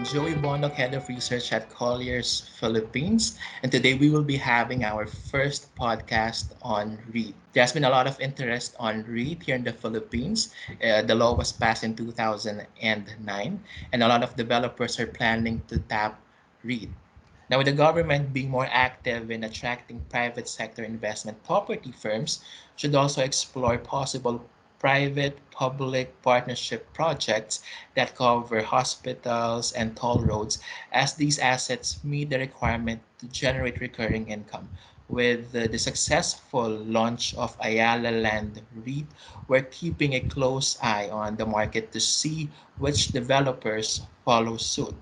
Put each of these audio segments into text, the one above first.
I'm Joey Bondoc, Head of Research at Colliers Philippines, and today we will be having our first podcast on REIT. There's been a lot of interest on REIT here in the Philippines. The law was passed in 2009, and a lot of developers are planning to tap REIT. Now, with the government being more active in attracting private sector investment, property firms should also explore possible private public partnership projects that cover hospitals and toll roads, as these assets meet the requirement to generate recurring income. With the successful launch of Ayala Land REIT, we're keeping a close eye on the market to see which developers follow suit.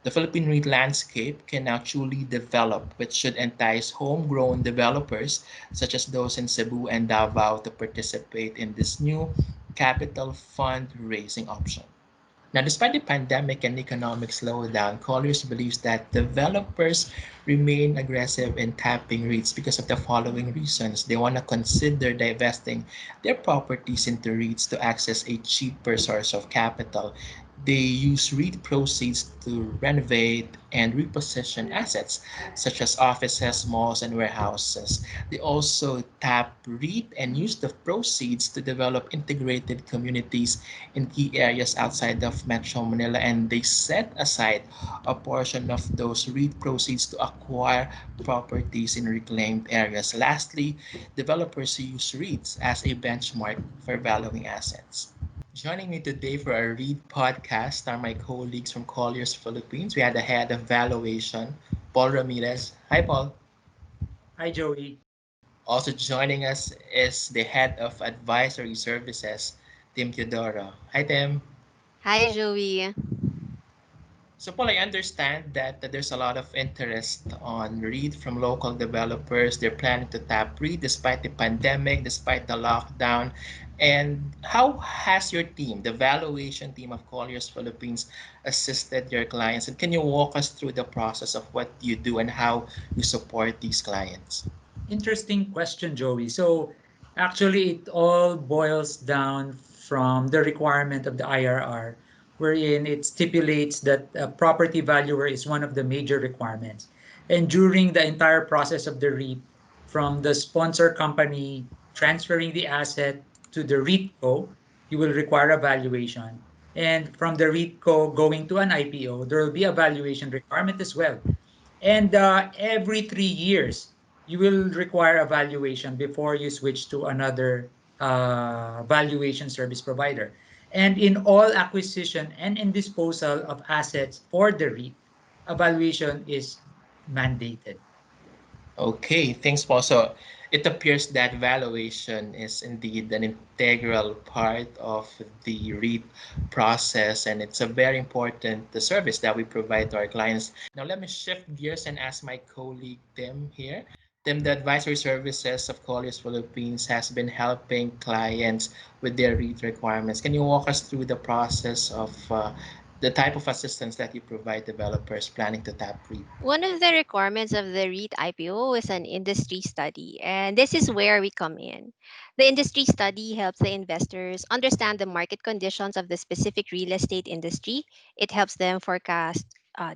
The Philippine REIT landscape can now truly develop, which should entice homegrown developers such as those in Cebu and Davao to participate in this new capital fundraising option. Now, despite the pandemic and economic slowdown, Colliers believes that developers remain aggressive in tapping REITs because of the following reasons. They want to consider divesting their properties into REITs to access a cheaper source of capital. They use REIT proceeds to renovate and reposition assets such as offices, malls, and warehouses. They also tap REIT and use the proceeds to develop integrated communities in key areas outside of Metro Manila, and they set aside a portion of those REIT proceeds to acquire properties in reclaimed areas. Lastly, developers use REITs as a benchmark for valuing assets. Joining me today for our REIT podcast are my colleagues from Colliers Philippines. We had the head of valuation, Paul Ramirez. Hi, Paul. Hi, Joey. Also joining us is the head of advisory services, Tim Teodoro. Hi, Tim. Hi, Joey. So, Paul, I understand that there's a lot of interest on REIT from local developers. They're planning to tap REIT despite the pandemic, despite the lockdown. And how has your team, the valuation team of Colliers Philippines, assisted your clients? And can you walk us through the process of what you do and how you support these clients? Interesting question, Joey. So, actually, it all boils down from the requirement of the IRR, wherein it stipulates that a property valuer is one of the major requirements. And during the entire process of the REIT, from the sponsor company transferring the asset to the REITco, you will require a valuation. And from the REITco going to an IPO, there will be a valuation requirement as well. And every 3 years, you will require a valuation before you switch to another valuation service provider. And in all acquisition and in disposal of assets for the REIT, a valuation is mandated. Okay, thanks, Paul. So it appears that valuation is indeed an integral part of the REIT process, and it's a very important service that we provide to our clients. Now, let me shift gears and ask my colleague Tim here. Tim, the advisory services of Colliers Philippines has been helping clients with their REIT requirements. Can you walk us through the process of the type of assistance that you provide developers planning to tap REIT? One of the requirements of the REIT IPO is an industry study, and this is where we come in. The industry study helps the investors understand the market conditions of the specific real estate industry. It helps them forecast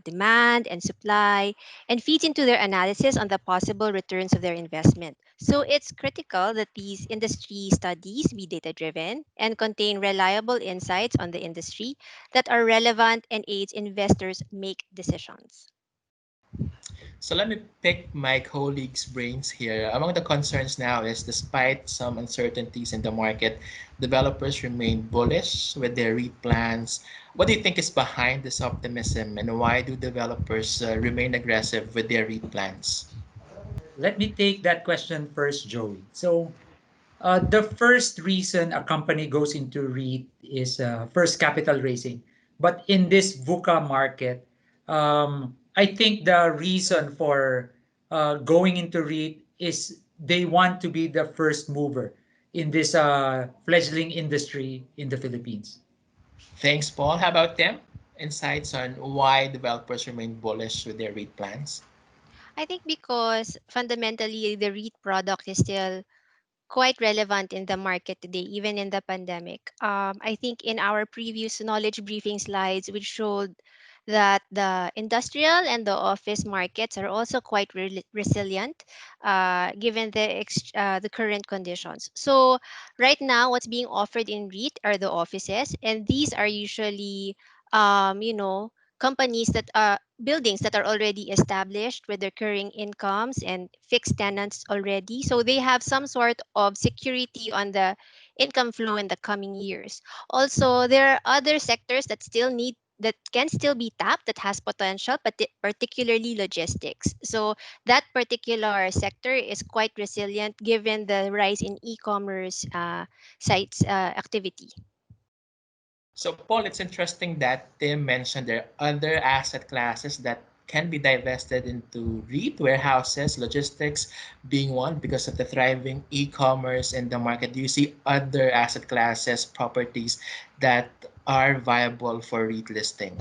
demand and supply and feeds into their analysis on the possible returns of their investment. So it's critical that these industry studies be data driven and contain reliable insights on the industry that are relevant and aids investors make decisions. So let me pick my colleagues' brains here. Among the concerns now is despite some uncertainties in the market, developers remain bullish with their REIT plans. What do you think is behind this optimism and why do developers remain aggressive with their REIT plans? Let me take that question first, Joey. So, the first reason a company goes into REIT is first capital raising. But in this VUCA market, I think the reason for going into REIT is they want to be the first mover in this fledgling industry in the Philippines. Thanks, Paul. How about them? Insights on why developers remain bullish with their REIT plans? I think because fundamentally the REIT product is still quite relevant in the market today, even in the pandemic. I think in our previous knowledge briefing slides, we showed that the industrial and the office markets are also quite resilient, given the current conditions. So right now, what's being offered in REIT are the offices, and these are usually, you know, companies that are buildings that are already established with recurring incomes and fixed tenants already. So they have some sort of security on the income flow in the coming years. Also, there are other sectors that can still be tapped, that has potential, but particularly logistics. So that particular sector is quite resilient given the rise in e-commerce sites activity. So, Paul, it's interesting that Tim mentioned there are other asset classes that can be divested into REIT, warehouses, logistics being one because of the thriving e-commerce in the market. Do you see other asset classes, properties that are viable for REIT listing?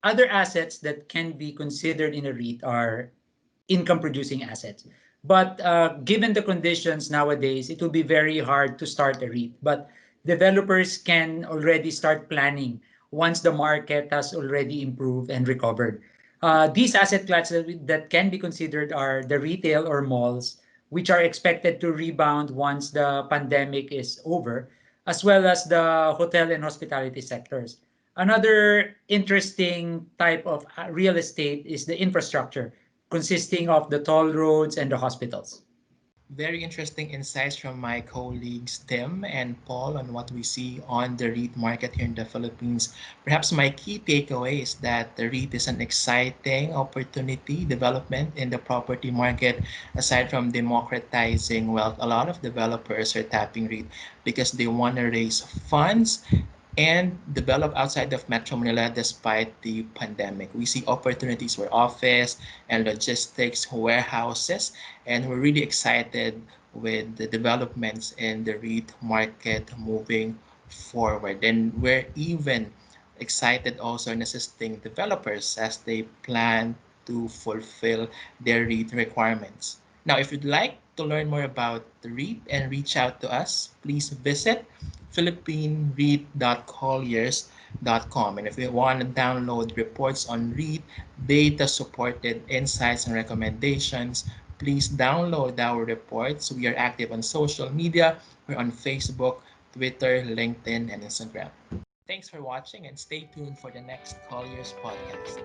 Other assets that can be considered in a REIT are income producing assets. But given the conditions nowadays, it will be very hard to start a REIT. But developers can already start planning once the market has already improved and recovered. These asset classes that can be considered are the retail or malls, which are expected to rebound once the pandemic is over, as well as the hotel and hospitality sectors. Another interesting type of real estate is the infrastructure, consisting of the toll roads and the hospitals. Very interesting insights from my colleagues Tim and Paul on what we see on the REIT market here in the Philippines. Perhaps my key takeaway is that the REIT is an exciting opportunity development in the property market. Aside from democratizing wealth, a lot of developers are tapping REIT because they want to raise funds and develop outside of Metro Manila despite the pandemic. We see opportunities for office and logistics, warehouses, and we're really excited with the developments in the REIT market moving forward. And we're even excited also in assisting developers as they plan to fulfill their REIT requirements. Now, if you'd like to learn more about the REIT and reach out to us, please visit philippineread.colliers.com. And if you want to download reports on REIT, data supported insights and recommendations, please download our reports. We are active on social media. We're on Facebook, Twitter, LinkedIn, and Instagram. Thanks for watching and stay tuned for the next Colliers podcast.